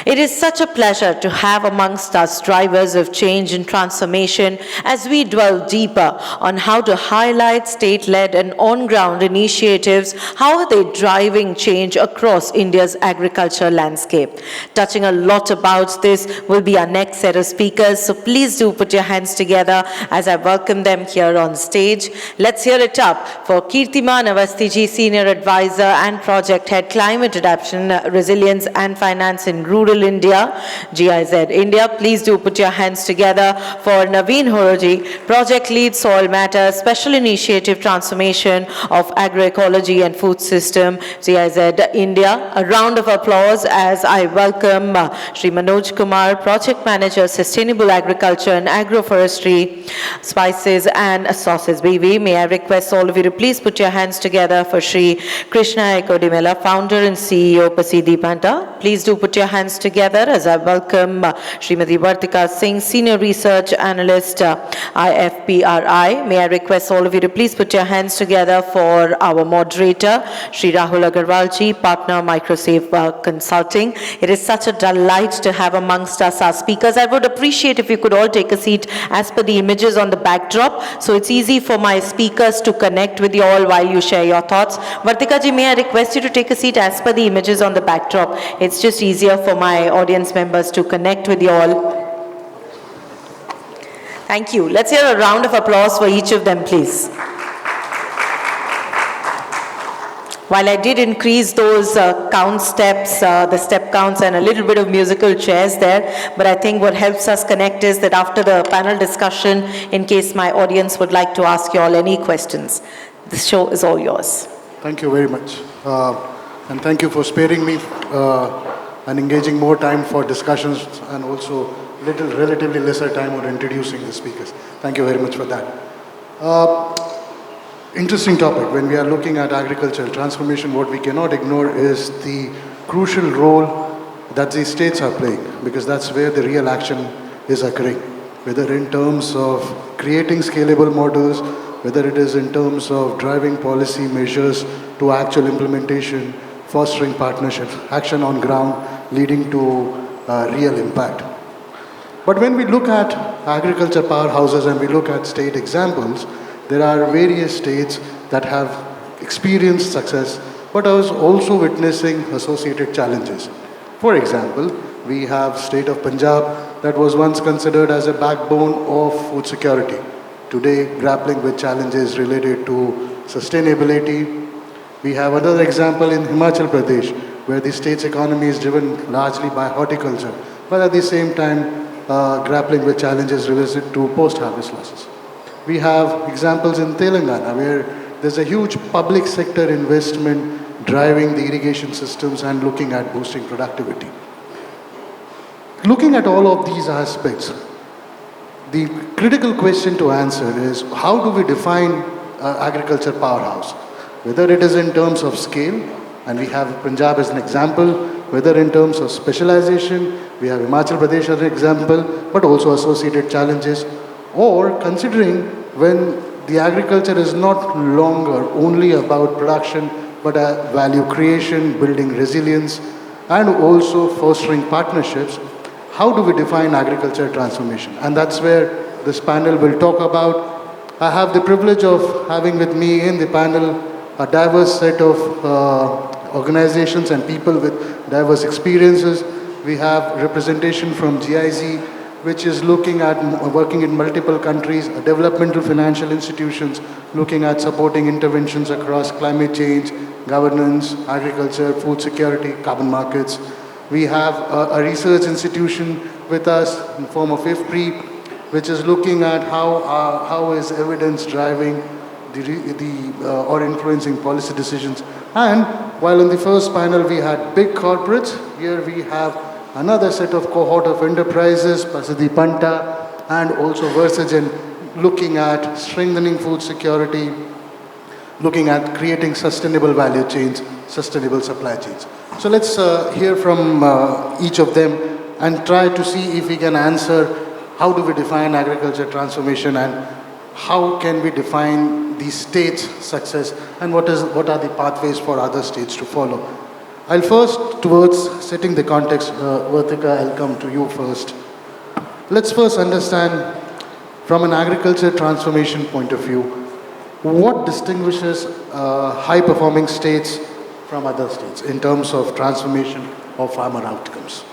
It is such a pleasure to have amongst us drivers of change and transformation as we dwell deeper on how to highlight state-led and on-ground initiatives. How are they driving change across India's agriculture landscape? Touching a lot about this will be our next set of speakers, so please do put your hands together as I welcome them here on stage. Let's hear it up for Kirtiman Avastiji, Senior Advisor and Project Head, Climate Adaptation, Resilience and Finance in Rural India, GIZ India. Please do put your hands together for Naveen Horoji, Project Lead Soil Matters, Special Initiative Transformation of Agroecology and Food System, GIZ India. A round of applause as I welcome Shri Manoj Kumar, Project Manager, Sustainable Agriculture and Agroforestry, Spices and Sauces BV. May I request all of you to please put your hands together for Shri Krishna Ekodimela, Founder and CEO, Pasidi Panta. Please do put your hands together as I welcome Srimati Vartika Singh, Senior Research Analyst, IFPRI. May I request all of you to please put your hands together for our moderator, Shri Rahul Agarwalji, Partner, Microsafe Consulting. It is such a delight to have amongst us our speakers. I would appreciate if you could all take a seat as per the images on the backdrop, so it's easy for my speakers to connect with you all while you share your thoughts. Vartika ji, may I request you to take a seat as per the images on the backdrop. It's just easier for my audience members to connect with you all. Thank you. Let's hear a round of applause for each of them, please. While I did increase those count steps, the step counts and a little bit of musical chairs there, but I think what helps us connect is that after the panel discussion, in case my audience would like to ask you all any questions, the show is all yours. Thank you very much. And thank you for sparing me and engaging more time for discussions and also relatively lesser time on introducing the speakers. Thank you very much for that. Interesting topic. When we are looking at agricultural transformation, what we cannot ignore is the crucial role that the states are playing, because that's where the real action is occurring, whether in terms of creating scalable models, whether it is in terms of driving policy measures to actual implementation, fostering partnerships, action on ground, leading to real impact. But when we look at agriculture powerhouses and we look at state examples, there are various states that have experienced success, but are also witnessing associated challenges. For example, we have state of Punjab that was once considered as a backbone of food security. Today, grappling with challenges related to sustainability. We have another example in Himachal Pradesh, where the state's economy is driven largely by horticulture, but at the same time, grappling with challenges related to post-harvest losses. We have examples in Telangana, where there's a huge public sector investment driving the irrigation systems and looking at boosting productivity. Looking at all of these aspects, the critical question to answer is, how do we define agriculture powerhouse? Whether it is in terms of scale, and we have Punjab as an example, whether in terms of specialization, we have Himachal Pradesh as an example, but also associated challenges, or considering when the agriculture is not longer only about production, but value creation, building resilience, and also fostering partnerships, how do we define agriculture transformation? And that's where this panel will talk about. I have the privilege of having with me in the panel a diverse set of organizations and people with diverse experiences. We have representation from GIZ, which is looking at working in multiple countries, developmental financial institutions, looking at supporting interventions across climate change, governance, agriculture, food security, carbon markets. We have a research institution with us in the form of IFPRI, which is looking at how is evidence driving or influencing policy decisions. And while in the first panel we had big corporates, here we have another set of cohort of enterprises, Pasidi Panta, and also Versagen, looking at strengthening food security, looking at creating sustainable value chains, sustainable supply chains. So let's hear from each of them and try to see if we can answer how do we define agriculture transformation and how can we define the state's success and what are the pathways for other states to follow. I'll first, towards setting the context, Vartika, I'll come to you first. Let's first understand, from an agriculture transformation point of view, what distinguishes high-performing states from other states in terms of transformation of farmer outcomes?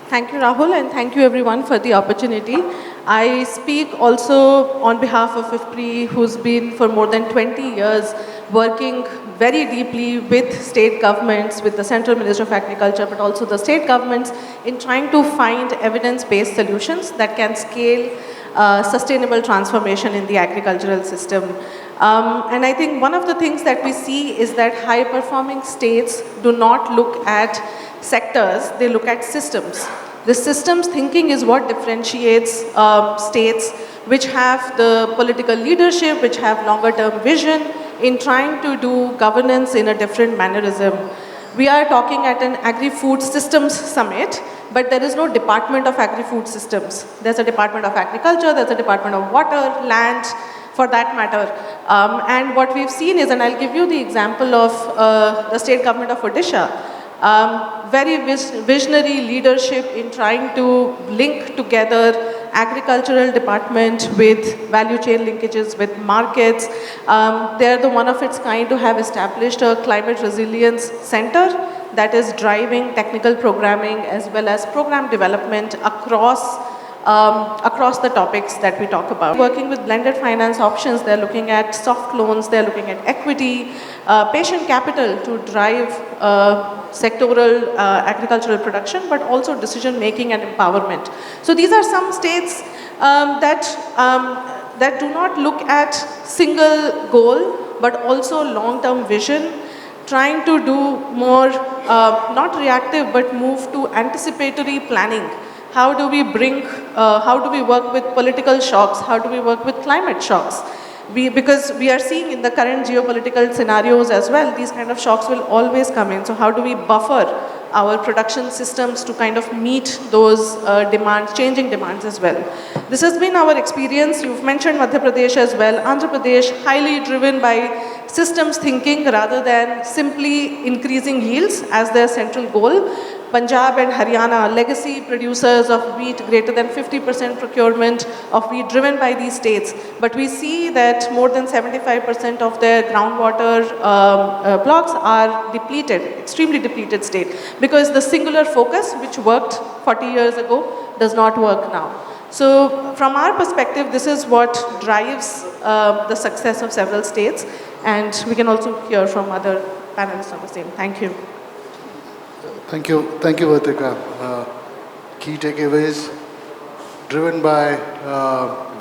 Thank you, Rahul, and thank you everyone for the opportunity. I speak also on behalf of IFPRI, who's been for more than 20 years working very deeply with state governments, with the Central Minister of Agriculture, but also the state governments in trying to find evidence-based solutions that can scale sustainable transformation in the agricultural system. And I think one of the things that we see is that high-performing states do not look at sectors, they look at systems. The systems thinking is what differentiates states which have the political leadership, which have longer term vision in trying to do governance in a different mannerism. We are talking at an Agri-Food Systems Summit, but there is no Department of Agri-Food Systems. There's a Department of Agriculture, there's a Department of Water, Land, for that matter. And what we've seen is, and I'll give you the example of the state government of Odisha, very visionary leadership in trying to link together agricultural department with value chain linkages with markets. They're the one of its kind to have established a climate resilience center that is driving technical programming as well as program development across the topics that we talk about. Working with blended finance options, they're looking at soft loans, they're looking at equity, patient capital to drive sectoral agricultural production, but also decision making and empowerment. So these are some states that do not look at single goal, but also long-term vision, trying to do more, not reactive, but move to anticipatory planning. How do we work with political shocks? How do we work with climate shocks? Because we are seeing in the current geopolitical scenarios as well, these kind of shocks will always come in. So how do we buffer our production systems to kind of meet those changing demands as well? This has been our experience. You've mentioned Madhya Pradesh as well. Andhra Pradesh, highly driven by systems thinking rather than simply increasing yields as their central goal. Punjab and Haryana, legacy producers of wheat, greater than 50% procurement of wheat driven by these states. But we see that more than 75% of their groundwater blocks are depleted, extremely depleted state, because the singular focus, which worked 40 years ago, does not work now. So from our perspective, this is what drives the success of several states, and we can also hear from other panelists on the same. Thank you. Thank you, Vartika. Key takeaways driven by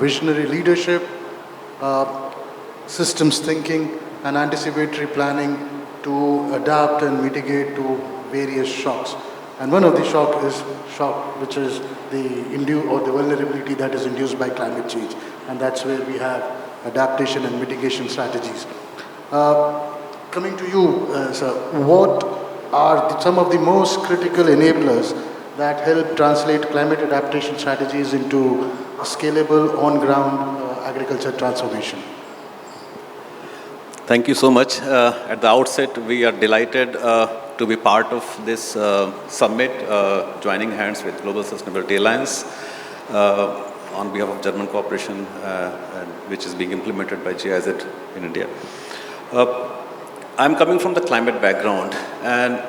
visionary leadership, systems thinking, and anticipatory planning to adapt and mitigate to various shocks. And one of the shock, which is the vulnerability that is induced by climate change, and that's where we have adaptation and mitigation strategies. Coming to you, sir, what are some of the most critical enablers that help translate climate adaptation strategies into scalable on-ground agriculture transformation? Thank you so much. At the outset, we are delighted to be part of this summit, joining hands with Global Sustainability Alliance on behalf of German Cooperation, which is being implemented by GIZ in India. I'm coming from the climate background, and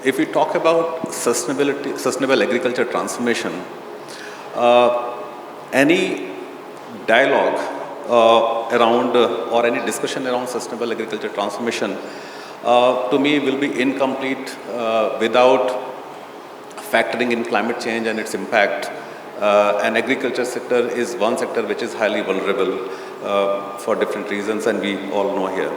if we talk about sustainable agriculture transformation, any dialogue around or any discussion around sustainable agriculture transformation to me will be incomplete without factoring in climate change and its impact. And agriculture sector is one sector which is highly vulnerable for different reasons, and we all know here.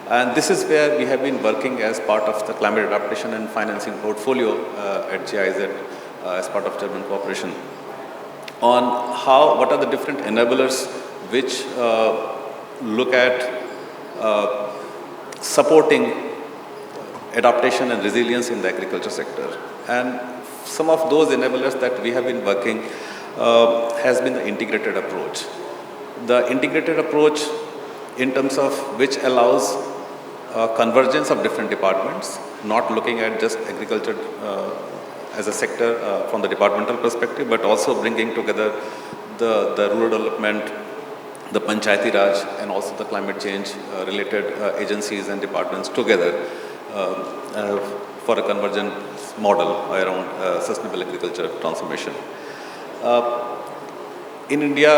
And this is where we have been working as part of the climate adaptation and financing portfolio at GIZ as part of German Cooperation on what are the different enablers which look at supporting adaptation and resilience in the agriculture sector. And some of those enablers that we have been working has been the integrated approach. The integrated approach in terms of which allows convergence of different departments, not looking at just agriculture as a sector from the departmental perspective, but also bringing together the rural development, the Panchayati Raj, and also the climate change related agencies and departments together for a convergent model around sustainable agriculture transformation. In India,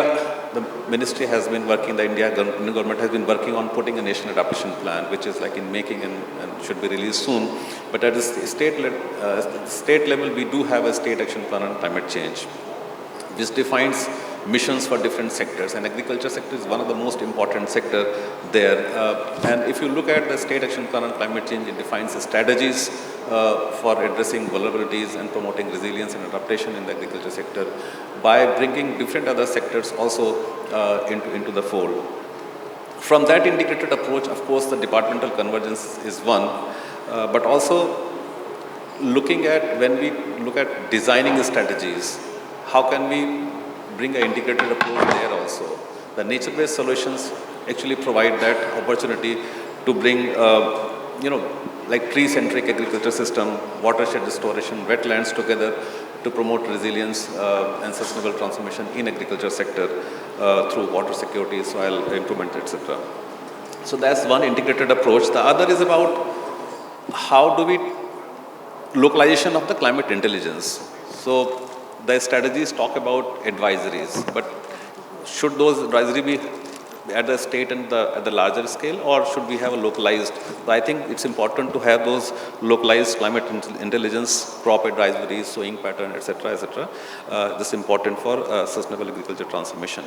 the ministry has been working, the Indian government has been working on putting a national adaptation plan, which is like in making and should be released soon. But at the state level, we do have a state action plan on climate change, which defines missions for different sectors, and agriculture sector is one of the most important sector there. And if you look at the state action plan on climate change, it defines the strategies for addressing vulnerabilities and promoting resilience and adaptation in the agriculture sector by bringing different other sectors also into the fold. From that integrated approach, of course, the departmental convergence is one, but also looking at, when we look at designing the strategies, how can we bring an integrated approach there also. The nature-based solutions actually provide that opportunity to bring, like tree-centric agriculture system, watershed restoration, wetlands together to promote resilience and sustainable transformation in agriculture sector through water security, soil improvement, etc. So that's one integrated approach. The other is about how do we localization of the climate intelligence. So the strategies talk about advisories, but should those advisories be at the state and at the larger scale, or should we have a localized? So I think it's important to have those localized climate intelligence, crop advisories, sowing pattern, etc., etc. This is important for sustainable agriculture transformation.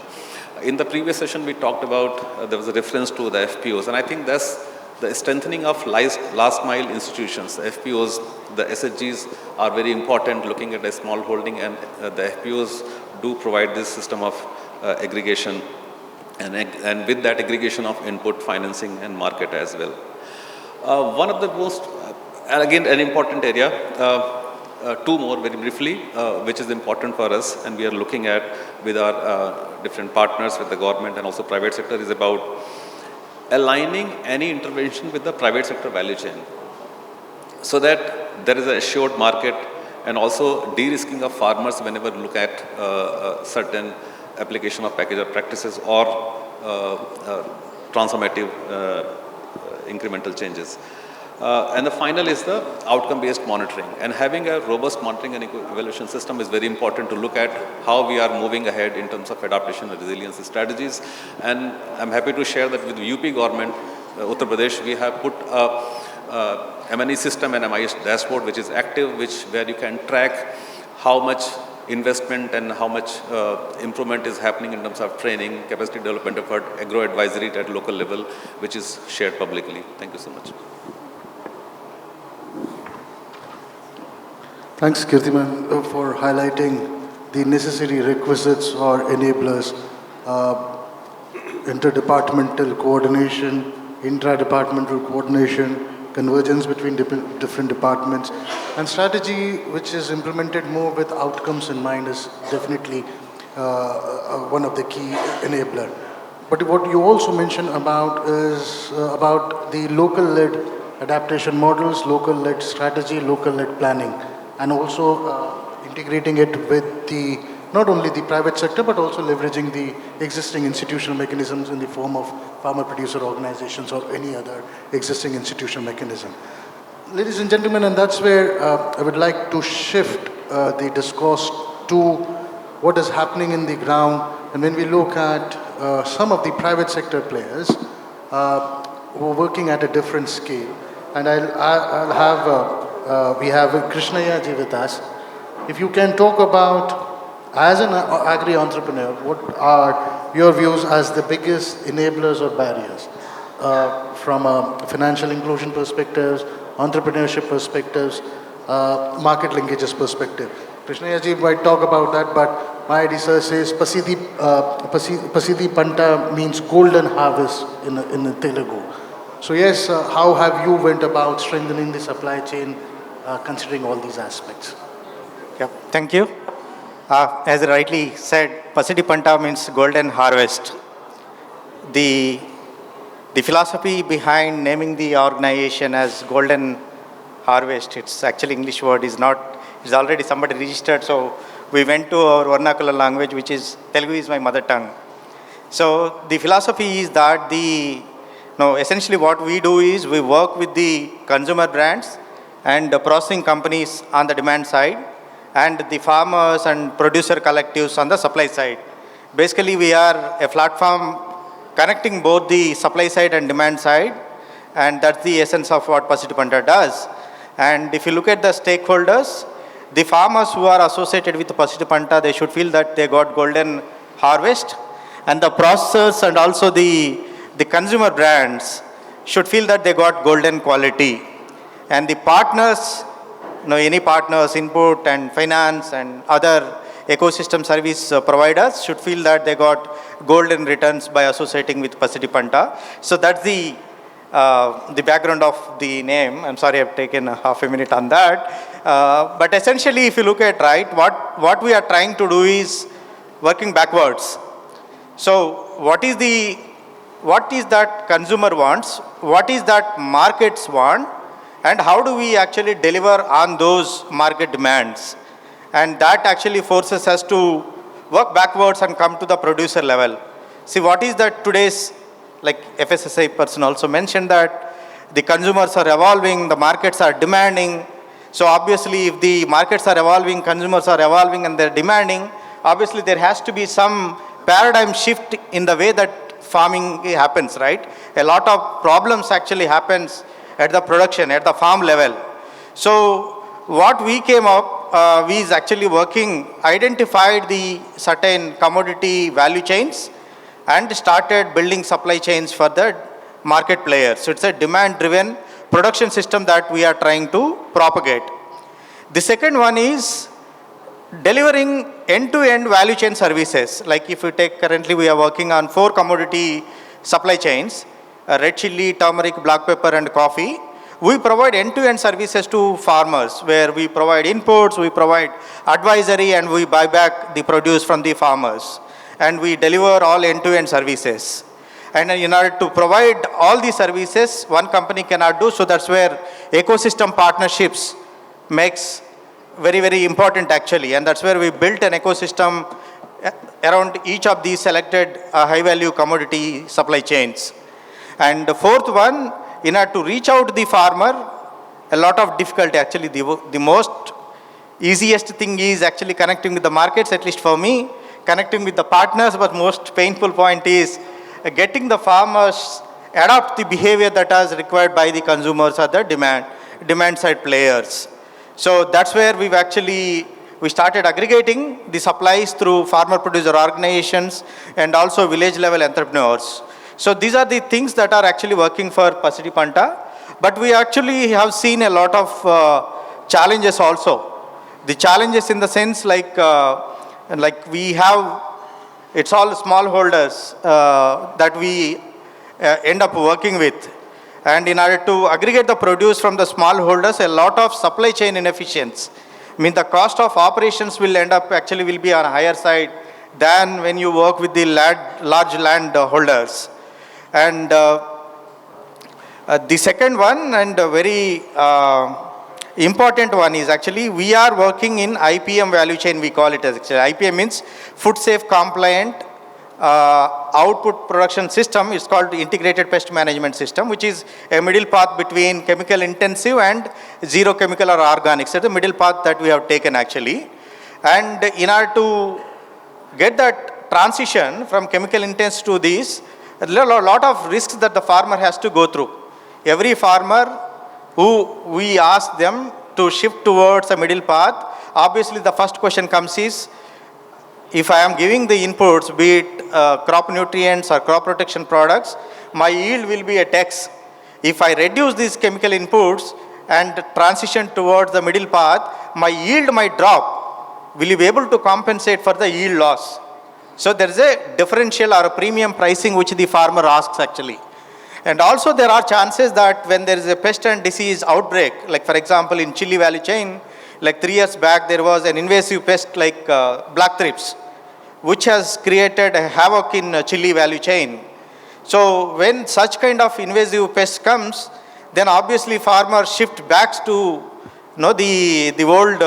In the previous session, we talked about there was a reference to the FPOs, and I think that's the strengthening of last mile institutions. The FPOs, the SHGs are very important, looking at a small holding, and the FPOs do provide this system of aggregation, and with that aggregation of input, financing, and market as well. One of the most, again, an important area, two more very briefly, which is important for us, and we are looking at with our different partners, with the government and also private sector, is about aligning any intervention with the private sector value chain, so that there is an assured market, and also de-risking of farmers whenever look at certain application of package of practices or transformative incremental changes. And the final is the outcome-based monitoring. And having a robust monitoring and evaluation system is very important to look at how we are moving ahead in terms of adaptation and resilience strategies. And I'm happy to share that with the UP government, Uttar Pradesh, we have put a M&E system and MIS dashboard, which is active, where you can track how much investment and how much improvement is happening in terms of training, capacity development effort, agro-advisory at local level, which is shared publicly. Thank you so much. Thanks, Kirtiman, for highlighting the necessary requisites or enablers, interdepartmental coordination, intra-departmental coordination, convergence between different departments, and strategy which is implemented more with outcomes in mind is definitely one of the key enabler. But what you also mentioned about is about the local-led adaptation models, local-led strategy, local-led planning, and also integrating it with the not only the private sector, but also leveraging the existing institutional mechanisms in the form of farmer-producer organizations or any other existing institutional mechanism. Ladies and gentlemen, and that's where I would like to shift the discourse to what is happening in the ground. And when we look at some of the private sector players who are working at a different scale, and I'll have, we have Krishnaya ji with us. If you can talk about, as an agri entrepreneur, what are your views as the biggest enablers or barriers from a financial inclusion perspectives, entrepreneurship perspectives, market linkages perspective? Krishnaya ji might talk about that, but my research says Pasidi Panta means golden harvest in Telugu. So yes, how have you went about strengthening the supply chain considering all these aspects? Yeah, thank you. As rightly said, Pasidi Panta means golden harvest. The The philosophy behind naming the organization as Golden Harvest, it's actually English word, is not, it's already somebody registered, so we went to our vernacular language, which is, Telugu is my mother tongue. So the philosophy is that essentially what we do is we work with the consumer brands and the processing companies on the demand side and the farmers and producer collectives on the supply side. Basically, we are a platform connecting both the supply side and demand side, and that's the essence of what Pasiti Panta does. And if you look at the stakeholders, the farmers who are associated with Pasiti Panta, they should feel that they got golden harvest, and the processors and also the consumer brands should feel that they got golden quality. And the partners, any partners, input and finance and other ecosystem service providers should feel that they got golden returns by associating with Pasiti Panta. So that's the background of the name. I'm sorry I've taken a half a minute on that. But essentially, if you look at what we are trying to do is working backwards. So what is that consumer wants? What is that markets want? And how do we actually deliver on those market demands? And that actually forces us to work backwards and come to the producer level. See, what is that today's, like FSSI person also mentioned that the consumers are evolving, the markets are demanding. So obviously, if the markets are evolving, consumers are evolving and they're demanding, obviously there has to be some paradigm shift in the way that farming happens, right? A lot of problems actually happens at the production, at the farm level. So what we came up, we is actually identified the certain commodity value chains and started building supply chains for the market players. So it's a demand-driven production system that we are trying to propagate. The second one is delivering end-to-end value chain services. Like if you take currently, we are working on 4 commodity supply chains, red chili, turmeric, black pepper and coffee. We provide end-to-end services to farmers where we provide inputs, we provide advisory and we buy back the produce from the farmers. And we deliver all end-to-end services. And in order to provide all these services, one company cannot do, so that's where ecosystem partnerships makes very, very important actually. And that's where we built an ecosystem around each of these selected high-value commodity supply chains. And the fourth one, in order to reach out to the farmer, a lot of difficulty actually. The most easiest thing is actually connecting with the markets, at least for me, connecting with the partners, but most painful point is getting the farmers adopt the behavior that is required by the consumers or the demand side players. So that's where we started aggregating the supplies through farmer producer organizations and also village level entrepreneurs. So these are the things that are actually working for Pasiti Panta, but we actually have seen a lot of challenges also. The challenges in the sense like we have, it's all smallholders that we end up working with. And in order to aggregate the produce from the smallholders, a lot of supply chain inefficiency. I mean, the cost of operations will be on a higher side than when you work with the large land holders. And the second one and very important one is actually we are working in IPM value chain, we call it as actually. IPM means food safe compliant output production system. It's called integrated pest management system, which is a middle path between chemical intensive and zero chemical or organic. So the middle path that we have taken actually. And in order to get that transition from chemical intensive to this, a lot of risks that the farmer has to go through. Every farmer who we ask them to shift towards a middle path, obviously the first question comes is, if I am giving the inputs, be it crop nutrients or crop protection products, my yield will be at X. If I reduce these chemical inputs and transition towards the middle path, my yield might drop. Will you be able to compensate for the yield loss? So there is a differential or a premium pricing which the farmer asks actually. And also there are chances that when there is a pest and disease outbreak, like for example in chili value chain, like 3 years back there was an invasive pest like black thrips, which has created a havoc in chili value chain. So when such kind of invasive pest comes, then obviously farmer shift back to the old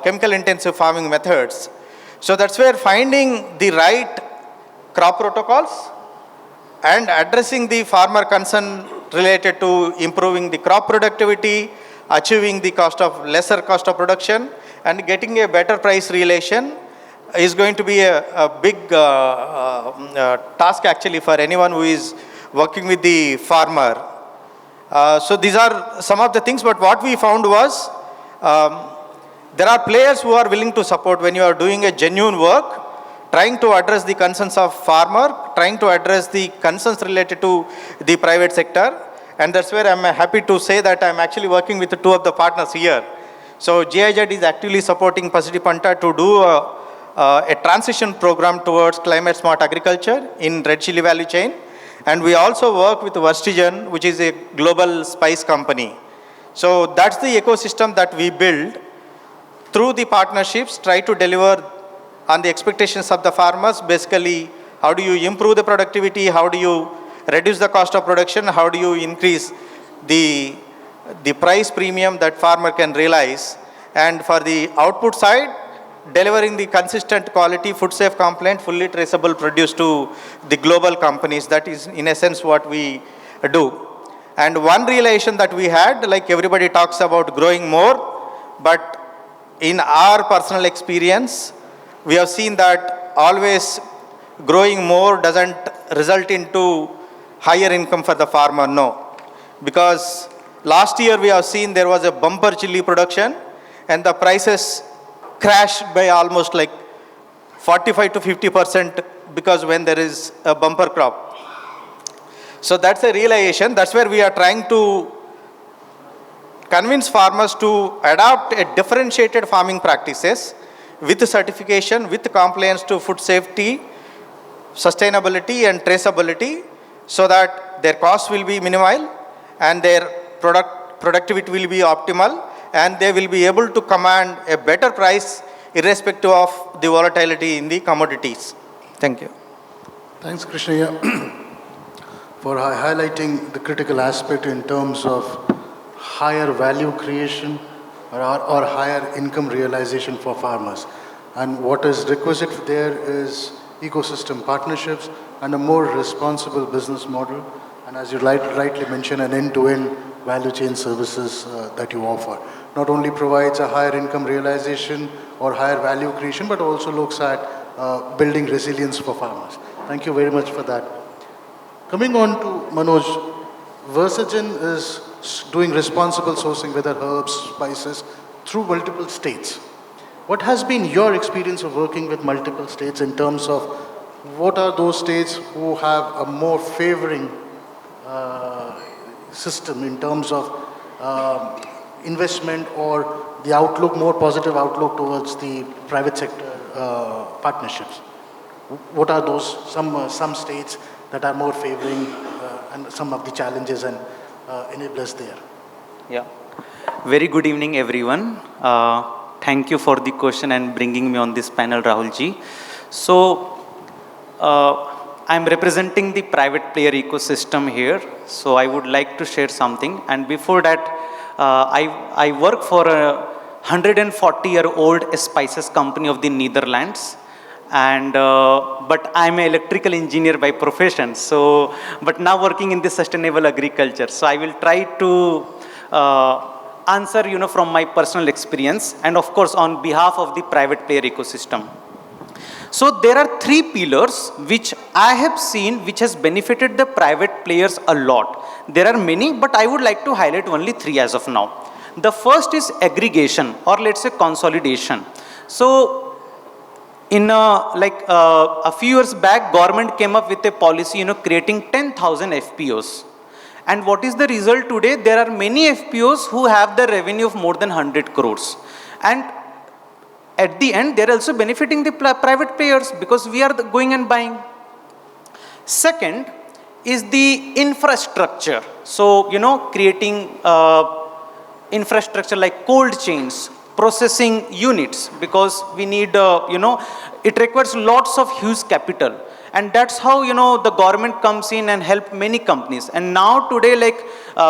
chemical intensive farming methods. So that's where finding the right crop protocols and addressing the farmer concern related to improving the crop productivity, achieving the lesser cost of production, and getting a better price relation is going to be a big task actually for anyone who is working with the farmer. So these are some of the things, but what we found was there are players who are willing to support when you are doing a genuine work, trying to address the concerns of farmer, trying to address the concerns related to the private sector. And that's where I'm happy to say that I'm actually working with two of the partners here. So GIZ is actively supporting Pasidi Panta to do a transition program towards climate smart agriculture in red chili value chain. And we also work with Verstigen, which is a global spice company. So that's the ecosystem that we build. Through the partnerships, try to deliver on the expectations of the farmers. Basically, how do you improve the productivity? How do you reduce the cost of production? How do you increase the price premium that farmer can realize? And for the output side, delivering the consistent quality, food safe compliant, fully traceable produce to the global companies. That is in essence what we do. And one realization that we had, like everybody talks about growing more, but in our personal experience, we have seen that always growing more doesn't result into higher income for the farmer, no. Because last year we have seen there was a bumper chili production and the prices crashed by almost like 45 to 50% because when there is a bumper crop. So that's a realization. That's where we are trying to convince farmers to adopt a differentiated farming practices with certification, with compliance to food safety, sustainability and traceability, so that their costs will be minimal and their productivity will be optimal, and they will be able to command a better price irrespective of the volatility in the commodities. Thank you. Thanks, Krishnaya, for highlighting the critical aspect in terms of higher value creation or higher income realization for farmers. And what is requisite there is ecosystem partnerships and a more responsible business model. And as you rightly mentioned, an end-to-end value chain services that you offer. Not only provides a higher income realization or higher value creation, but also looks at building resilience for farmers. Thank you very much for that. Coming on to Manoj, Versagen is doing responsible sourcing, whether herbs, spices, through multiple states. What has been your experience of working with multiple states in terms of what are those states who have a more favoring system in terms of investment or the outlook, more positive outlook towards the private sector partnerships? What are those, some states that are more favoring and some of the challenges and enablers there? Yeah. Very good evening, everyone. Thank you for the question and bringing me on this panel, Rahulji. So, I'm representing the private player ecosystem here. So, I would like to share something. And before that, I work for a 140-year-old spices company of the Netherlands. And but I'm an electrical engineer by profession. So, but now working in the sustainable agriculture. So, I will try to answer, from my personal experience and of course on behalf of the private player ecosystem. So there are three pillars which I have seen which has benefited the private players a lot. There are many, but I would like to highlight only three as of now. The first is aggregation, or let's say consolidation. So in a few years back, government came up with a policy, creating 10,000 FPOs. And what is the result today? There are many FPOs who have the revenue of more than 100 crores. And at the end, they're also benefiting the private players because we are going and buying. Second is the infrastructure. So, creating infrastructure like cold chains, processing units, because we need, it requires lots of huge capital. And that's how, the government comes in and help many companies. And now today,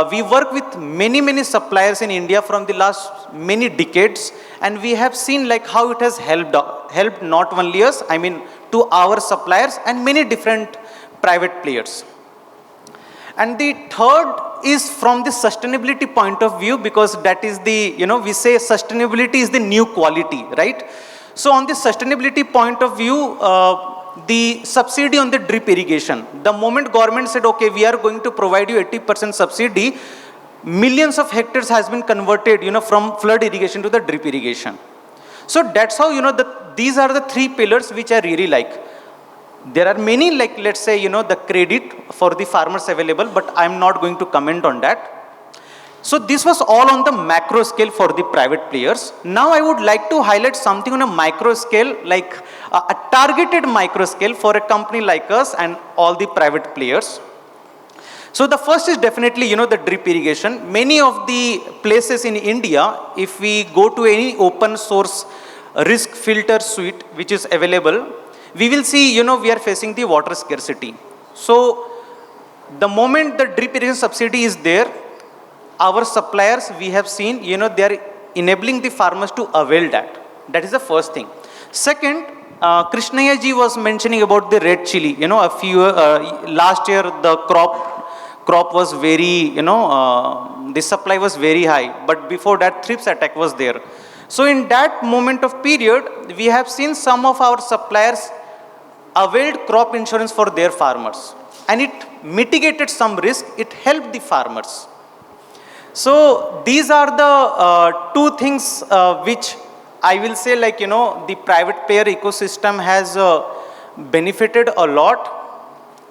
we work with many suppliers in India from the last many decades. And we have seen how it has helped not only us, to our suppliers and many different private players. And the third is from the sustainability point of view, because that is the, we say sustainability is the new quality, right? So on the sustainability point of view, the subsidy on the drip irrigation, the moment government said, okay, we are going to provide you 80% subsidy, millions of hectares has been converted, from flood irrigation to the drip irrigation. So that's how, these are the three pillars which I really like. There are many, let's say, the credit for the farmers available, but I'm not going to comment on that. So this was all on the macro scale for the private players. Now I would like to highlight something on a micro scale, like a targeted micro scale for a company like us and all the private players. So the first is definitely, the drip irrigation. Many of the places in India, if we go to any open source risk filter suite which is available, we will see, we are facing the water scarcity. So the moment the drip irrigation subsidy is there, our suppliers, we have seen, they are enabling the farmers to avail that. That is the first thing. Second, Krishnaya ji was mentioning about the red chili. Last year the crop was very, the supply was very high. But before that, thrips attack was there. So in that moment of period, we have seen some of our suppliers availed crop insurance for their farmers. And it mitigated some risk. It helped the farmers. So these are the two things which I will say, the private payer ecosystem has benefited a lot.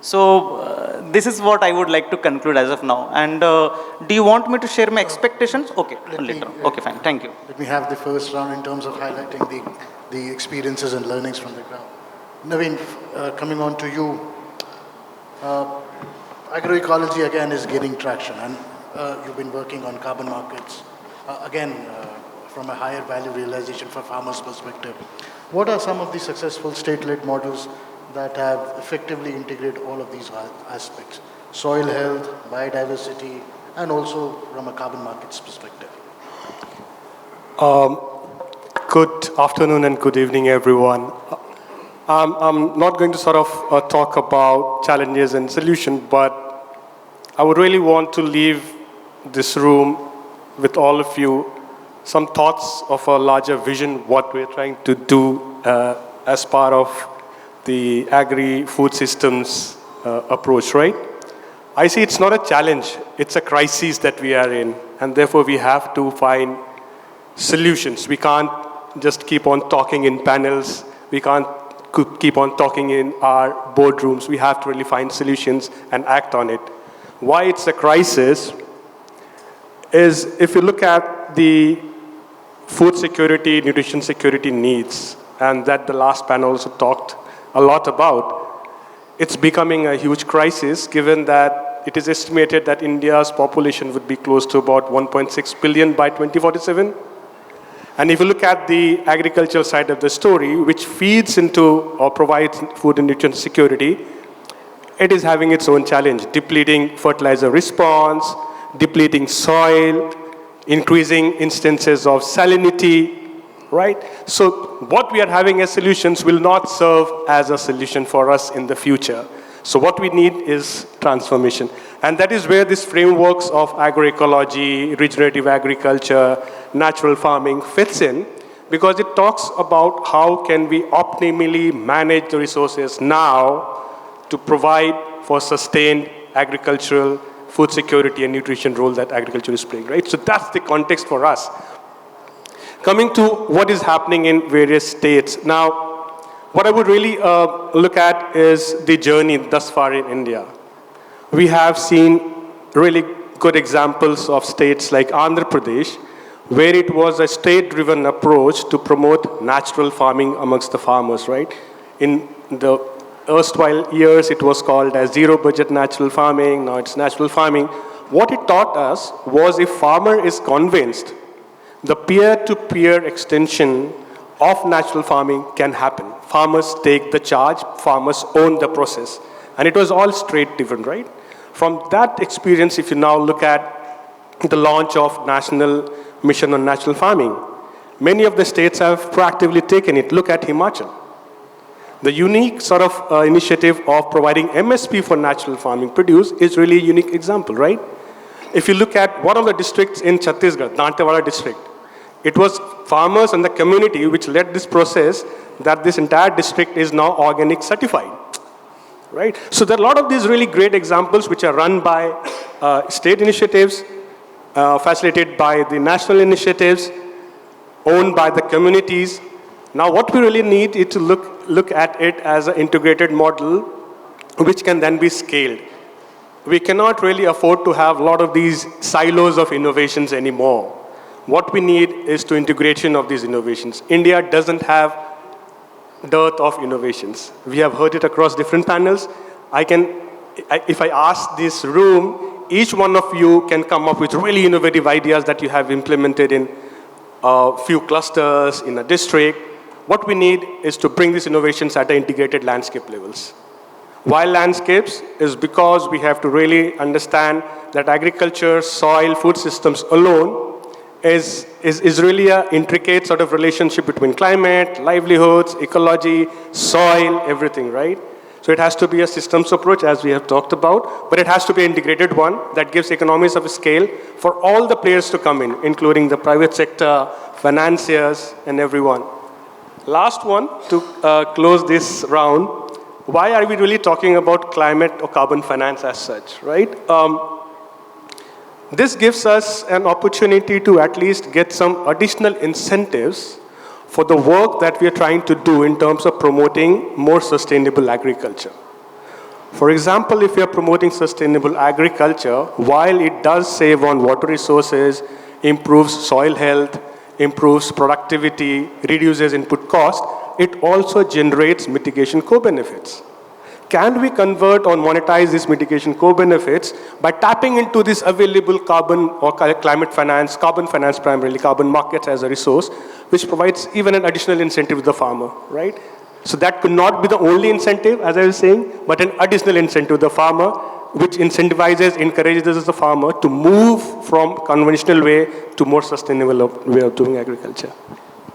So this is what I would like to conclude as of now. And do you want me to share my expectations? Okay, later. Okay, fine. Thank you. Let me have the first round in terms of highlighting the experiences and learnings from the ground. Naveen, coming on to you. Agroecology again is gaining traction, and you've been working on carbon markets, from a higher value realization for farmers' perspective. What are some of the successful state-led models that have effectively integrated all of these aspects? Soil health, biodiversity, and also from a carbon markets perspective. Good afternoon and good evening, everyone. I'm not going to sort of talk about challenges and solutions, but I would really want to leave this room with all of you some thoughts of a larger vision, what we're trying to do as part of the Agri food systems approach, right? I see it's not a challenge, it's a crisis that we are in, and therefore we have to find solutions. We can't just keep on talking in panels, we can't keep on talking in our boardrooms. We have to really find solutions and act on it. Why it's a crisis is if you look at the food security, nutrition security needs, and that the last panel also talked a lot about, it's becoming a huge crisis given that it is estimated that India's population would be close to about 1.6 billion by 2047. And if you look at the agricultural side of the story, which feeds into or provides food and nutrition security, it is having its own challenge, depleting fertilizer response, depleting soil, increasing instances of salinity, right? So what we are having as solutions will not serve as a solution for us in the future. So what we need is transformation. And that is where these frameworks of agroecology, regenerative agriculture, natural farming fits in, because it talks about how can we optimally manage the resources now to provide for sustained agricultural, food security and nutrition role that agriculture is playing, right? So that's the context for us. Coming to what is happening in various states. Now, what I would really look at is the journey thus far in India. We have seen really good examples of states like Andhra Pradesh, where it was a state-driven approach to promote natural farming amongst the farmers, right? In the erstwhile years, it was called as zero-budget natural farming. Now it's natural farming. What it taught us was if farmer is convinced the peer-to-peer extension of natural farming can happen. Farmers take the charge, farmers own the process. And it was all straight driven, right? From that experience, if you now look at the launch of National Mission on Natural Farming, many of the states have proactively taken it. Look at Himachal. The unique sort of initiative of providing MSP for natural farming produce is really a unique example, right? If you look at one of the districts in Chhattisgarh, Dantewada district, it was farmers and the community which led this process that this entire district is now organic certified, right? So there are a lot of these really great examples which are run by state initiatives, facilitated by the national initiatives, owned by the communities. Now what we really need is to look at it as an integrated model which can then be scaled. We cannot really afford to have a lot of these silos of innovations anymore. What we need is to integration of these innovations. India doesn't have dearth of innovations. We have heard it across different panels. If I ask this room, each one of you can come up with really innovative ideas that you have implemented in a few clusters, in a district. What we need is to bring these innovations at the integrated landscape levels. Why landscapes is because we have to really understand that agriculture, soil, food systems alone is really an intricate sort of relationship between climate, livelihoods, ecology, soil, everything, right? So it has to be a systems approach, as we have talked about, but it has to be an integrated one that gives economies of scale for all the players to come in, including the private sector, financiers, and everyone. Last one, to close this round, why are we really talking about climate or carbon finance as such, right? This gives us an opportunity to at least get some additional incentives for the work that we are trying to do in terms of promoting more sustainable agriculture. For example, if we are promoting sustainable agriculture, while it does save on water resources, improves soil health, improves productivity, reduces input cost, it also generates mitigation co-benefits. Can we convert or monetize these mitigation co-benefits by tapping into this available carbon or climate finance, carbon finance primarily, carbon markets as a resource, which provides even an additional incentive to the farmer, right? So that could not be the only incentive, as I was saying, but an additional incentive to the farmer, which incentivizes, encourages the farmer to move from conventional way to more sustainable way of doing agriculture.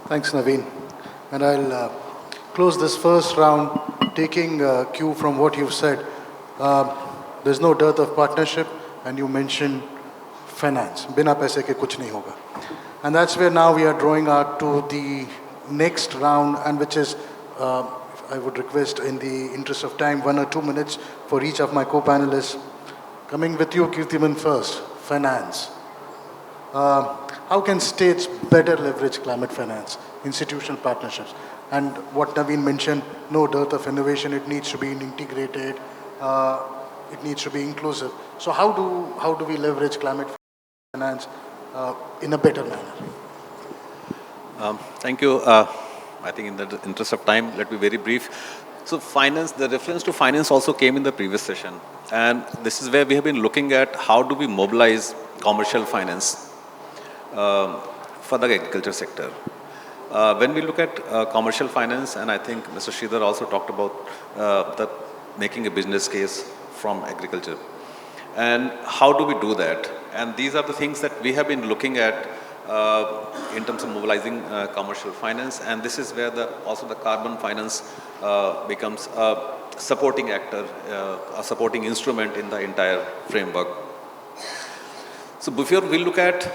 Thanks, Naveen. And I'll close this first round taking cue from what you've said. There's no dearth of partnership, and you mentioned finance. Bina paise ke kuch nahi hoga. And that's where now we are drawing out to the next round, and which is, I would request in the interest of time, 1 or 2 minutes for each of my co-panelists. Coming with you, Kirtiman first, finance. How can states better leverage climate finance, institutional partnerships? And what Naveen mentioned, no dearth of innovation, it needs to be integrated, it needs to be inclusive. So how do we leverage climate finance in a better manner? Thank you. I think in the interest of time, let me be very brief. So finance, the reference to finance also came in the previous session. And this is where we have been looking at how do we mobilize commercial finance for the agriculture sector. When we look at commercial finance, and I think Mr. Sridhar also talked about making a business case from agriculture. And how do we do that? And these are the things that we have been looking at in terms of mobilizing commercial finance. And this is where also the carbon finance becomes a supporting actor, a supporting instrument in the entire framework. So before we look at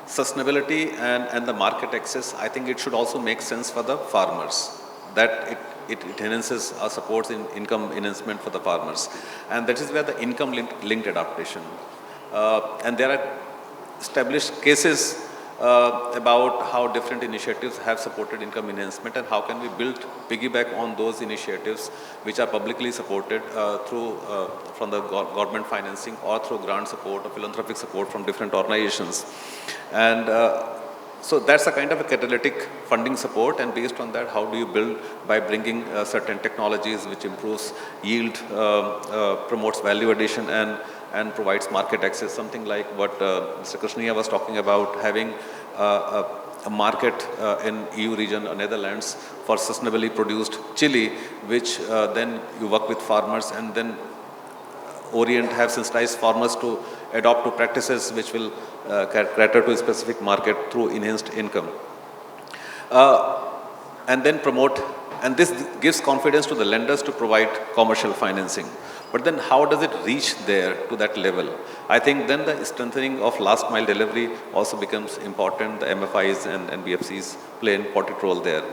sustainability and the market access, I think it should also make sense for the farmers, that it enhances or supports income enhancement for the farmers. And that is where the income linked adaptation. And there are established cases about how different initiatives have supported income enhancement, and how can we piggyback on those initiatives which are publicly supported from the government financing or through grant support or philanthropic support from different organizations. And so that's a kind of a catalytic funding support, and based on that, how do you build by bringing certain technologies which improves yield, promotes value addition, and provides market access, something like what Mr. Krishniya was talking about, having a a market in EU region or Netherlands for sustainably produced chili, which then you work with farmers and then have sensitized farmers to adopt to practices which will cater to a specific market through enhanced income. And then promote, and this gives confidence to the lenders to provide commercial financing. But then how does it reach there to that level? I think then the strengthening of last mile delivery also becomes important. The MFIs and BFCs play an important role there.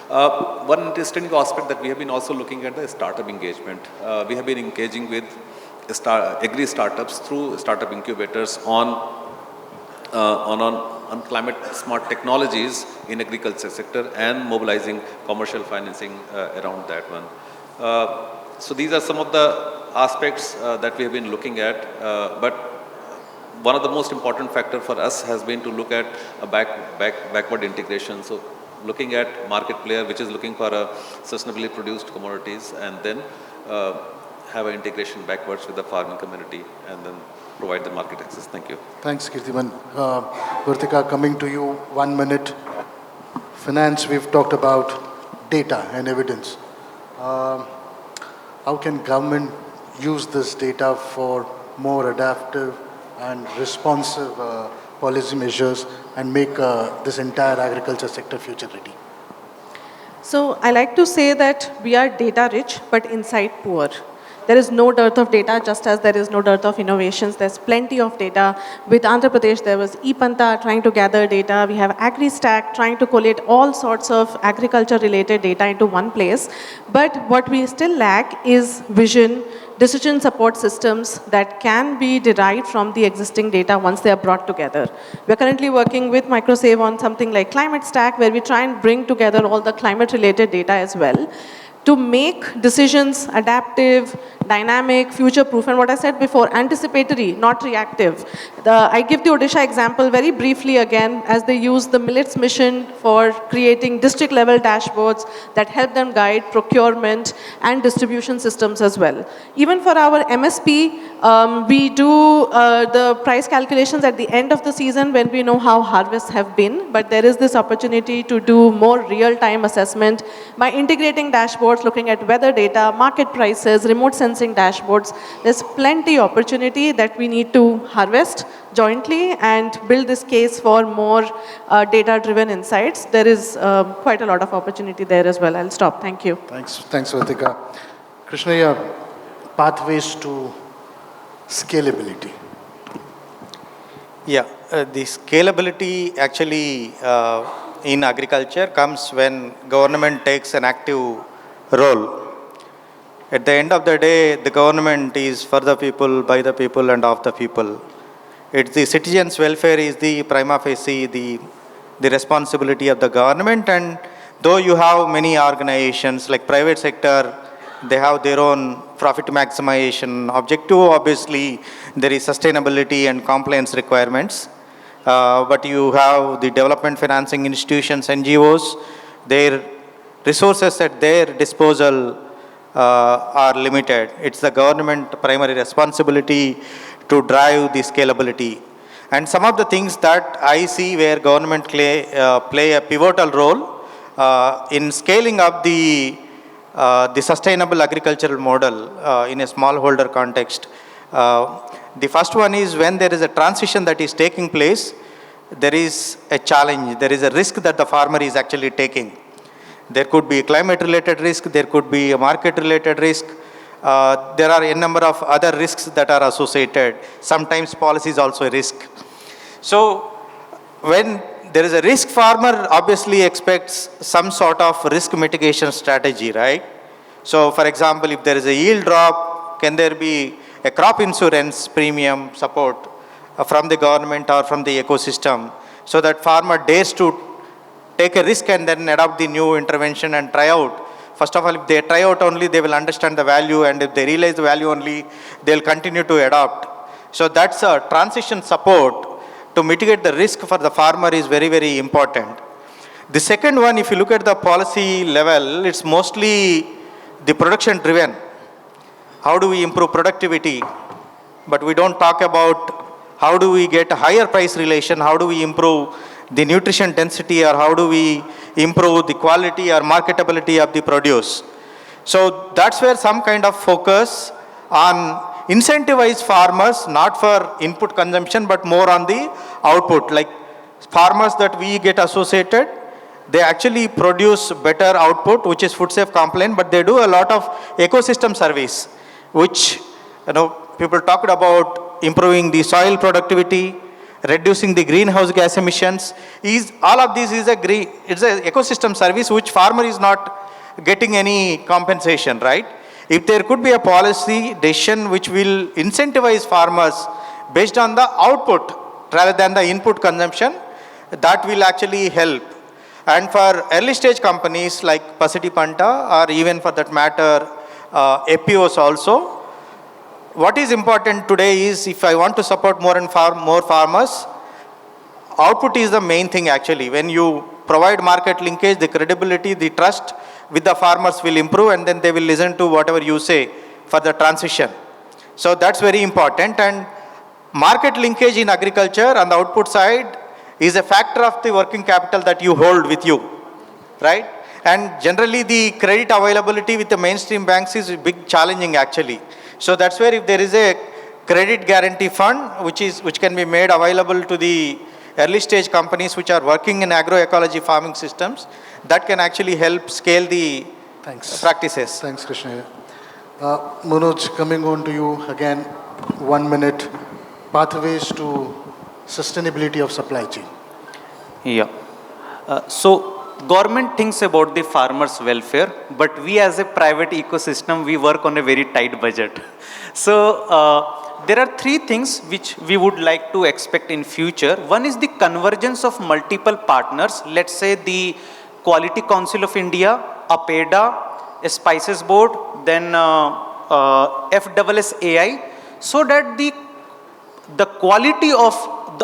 One interesting aspect that we have been also looking at the startup engagement. We have been engaging with Agri startups through startup incubators on climate smart technologies in agriculture sector and mobilizing commercial financing around that one. So these are some of the aspects that we have been looking at, but one of the most important factor for us has been to look at a backward integration. So looking at market player which is looking for a sustainably produced commodities and then have an integration backwards with the farming community and then provide the market access. Thank you. Thanks, Kirtiman. Vartika, coming to you, 1 minute. Finance, we've talked about data and evidence. How can government use this data for more adaptive and responsive policy measures and make this entire agriculture sector future ready? So I like to say that we are data rich, but insight poor. There is no dearth of data, just as there is no dearth of innovations. There's plenty of data. With Andhra Pradesh, there was ePanta trying to gather data. We have Agri Stack trying to collate all sorts of agriculture-related data into one place. But what we still lack is vision, decision support systems that can be derived from the existing data once they are brought together. We're currently working with Microsave on something like Climate Stack, where we try and bring together all the climate-related data as well, to make decisions adaptive, dynamic, future-proof, and what I said before, anticipatory, not reactive. I give the Odisha example very briefly again, as they use the Millets mission for creating district-level dashboards that help them guide procurement and distribution systems as well. Even for our MSP, we do the price calculations at the end of the season when we know how harvests have been, but there is this opportunity to do more real-time assessment by integrating dashboards, looking at weather data, market prices, remote sensing dashboards. There's plenty opportunity that we need to harvest jointly and build this case for more data-driven insights. There is quite a lot of opportunity there as well. I'll stop. Thank you. Thanks, Vartika. Krishnaya, pathways to scalability. Yeah, the scalability actually in agriculture comes when government takes an active role. At the end of the day, the government is for the people, by the people, and of the people. It's the citizens' welfare is the prima facie the responsibility of the government. And though you have many organizations like private sector, they have their own profit maximization objective. Obviously, there is sustainability and compliance requirements. But you have the development financing institutions, NGOs, their resources at their disposal are limited. It's the government primary responsibility to drive the scalability. And some of the things that I see where government play a pivotal role in scaling up the sustainable agricultural model in a smallholder context. The first one is when there is a transition that is taking place, there is a challenge, there is a risk that the farmer is actually taking. There could be a climate-related risk, there could be a market-related risk. There are a number of other risks that are associated. Sometimes policy is also a risk. So when there is a risk, farmer obviously expects some sort of risk mitigation strategy, right? So for example, if there is a yield drop, can there be a crop insurance premium support from the government or from the ecosystem so that farmer dares to take a risk and then adopt the new intervention and try out. First of all, if they try out only, they will understand the value, and if they realize the value only, they'll continue to adopt. So that's a transition support to mitigate the risk for the farmer is very, very important. The second one, if you look at the policy level, it's mostly the production driven. How do we improve productivity? But we don't talk about how do we get a higher price relation, how do we improve the nutrition density, or how do we improve the quality or marketability of the produce. So that's where some kind of focus on incentivize farmers, not for input consumption, but more on the output. Like farmers that we get associated, they actually produce better output, which is food safe compliant, but they do a lot of ecosystem service, which, people talked about improving the soil productivity, reducing the greenhouse gas emissions. All of this is it's an ecosystem service which farmer is not getting any compensation, right? If there could be a policy decision which will incentivize farmers based on the output rather than the input consumption, that will actually help. And for early stage companies like Pasiti Panta, or even for that matter, APOs also, what is important today is, if I want to support more farmers, output is the main thing actually. When you provide market linkage, the credibility, the trust with the farmers will improve, and then they will listen to whatever you say for the transition. So that's very important. And market linkage in agriculture on the output side is a factor of the working capital that you hold with you, right? And generally the credit availability with the mainstream banks is big challenging actually. So that's where if there is a credit guarantee fund which can be made available to the early stage companies which are working in agroecology farming systems, that can actually help scale the practices. Thanks, Krishna. Manoj, coming on to you again, 1 minute. Pathways to sustainability of supply chain. Yeah. So government thinks about the farmers' welfare, but we as a private ecosystem, we work on a very tight budget. So there are three things which we would like to expect in future. One is the convergence of multiple partners. Let's say the Quality Council of India, APEDA, a Spices Board, then FSSAI, so that the quality of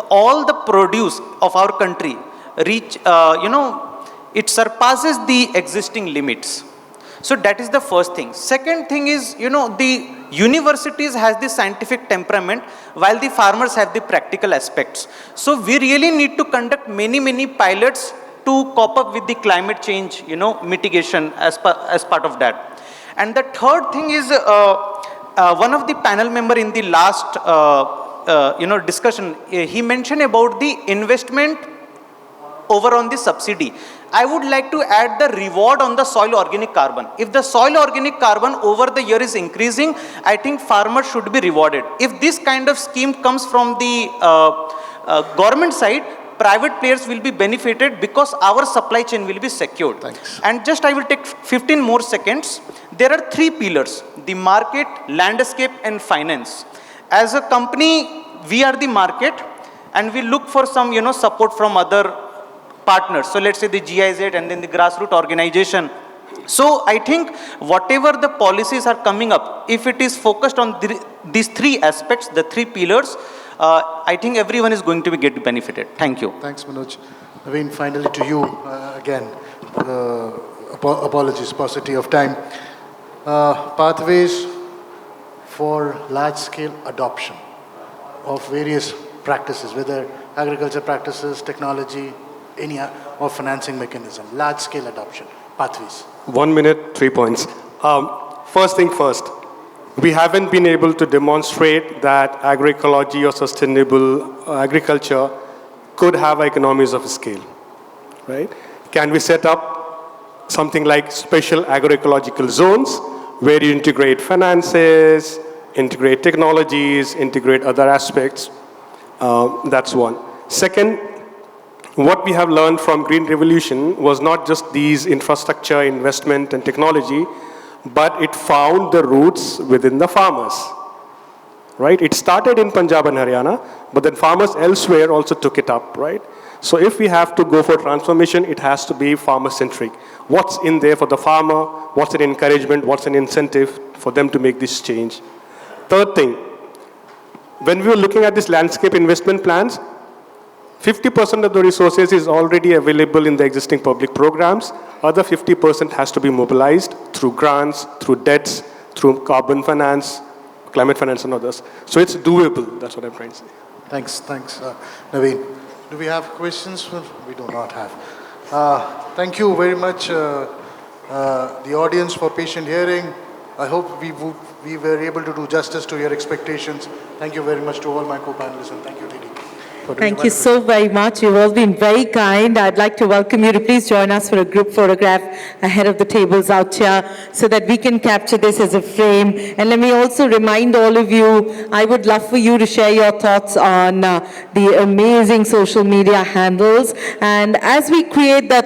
all the produce of our country reach, it surpasses the existing limits. So that is the first thing. Second thing is, the universities has the scientific temperament while the farmers have the practical aspects. So we really need to conduct many pilots to cope up with the climate change, mitigation as part of that. And the third thing is, one of the panel member in the last, discussion, he mentioned about the investment over on the subsidy. I would like to add the reward on the soil organic carbon. If the soil organic carbon over the year is increasing, I think farmers should be rewarded. If this kind of scheme comes from the government side, private players will be benefited because our supply chain will be secured. Thanks. And just I will take 15 more seconds. There are three pillars: the market, landscape, and finance. As a company, we are the market, and we look for some, support from other partners. So let's say the GIZ and then the grassroots organization. So I think whatever the policies are coming up, if it is focused on these three aspects, the three pillars, I think everyone is going to get benefited. Thank you. Thanks, Manoj. Naveen, finally to you again. Apologies, paucity of time. Pathways for large-scale adoption of various practices, whether agriculture practices, technology, any or financing mechanism, large-scale adoption, pathways. 1 minute, 3 points. First thing first, we haven't been able to demonstrate that agroecology or sustainable agriculture could have economies of scale, right? Can we set up something like special agroecological zones where you integrate finances, integrate technologies, integrate other aspects? That's one. Second, what we have learned from Green Revolution was not just these infrastructure, investment, and technology, but it found the roots within the farmers, right? It started in Punjab and Haryana, but then farmers elsewhere also took it up, right? So if we have to go for transformation, it has to be farmer-centric. What's in there for the farmer? What's an encouragement? What's an incentive for them to make this change? Third thing, when we were looking at this landscape investment plans, 50% of the resources is already available in the existing public programs. Other 50% has to be mobilized through grants, through debts, through carbon finance, climate finance and others. So it's doable, that's what I'm trying to say. Thanks, Naveen. Do we have questions? We do not have. Thank you very much, the audience, for patient hearing. I hope we were able to do justice to your expectations. Thank you very much to all my co-panelists, and thank you, Didi. for doing Thank a you wonderful so very much. You've all been very kind. I'd like to welcome you to please join us for a group photograph ahead of the tables out here so that we can capture this as a frame. And let me also remind all of you, I would love for you to share your thoughts on the amazing social media handles. And as we create that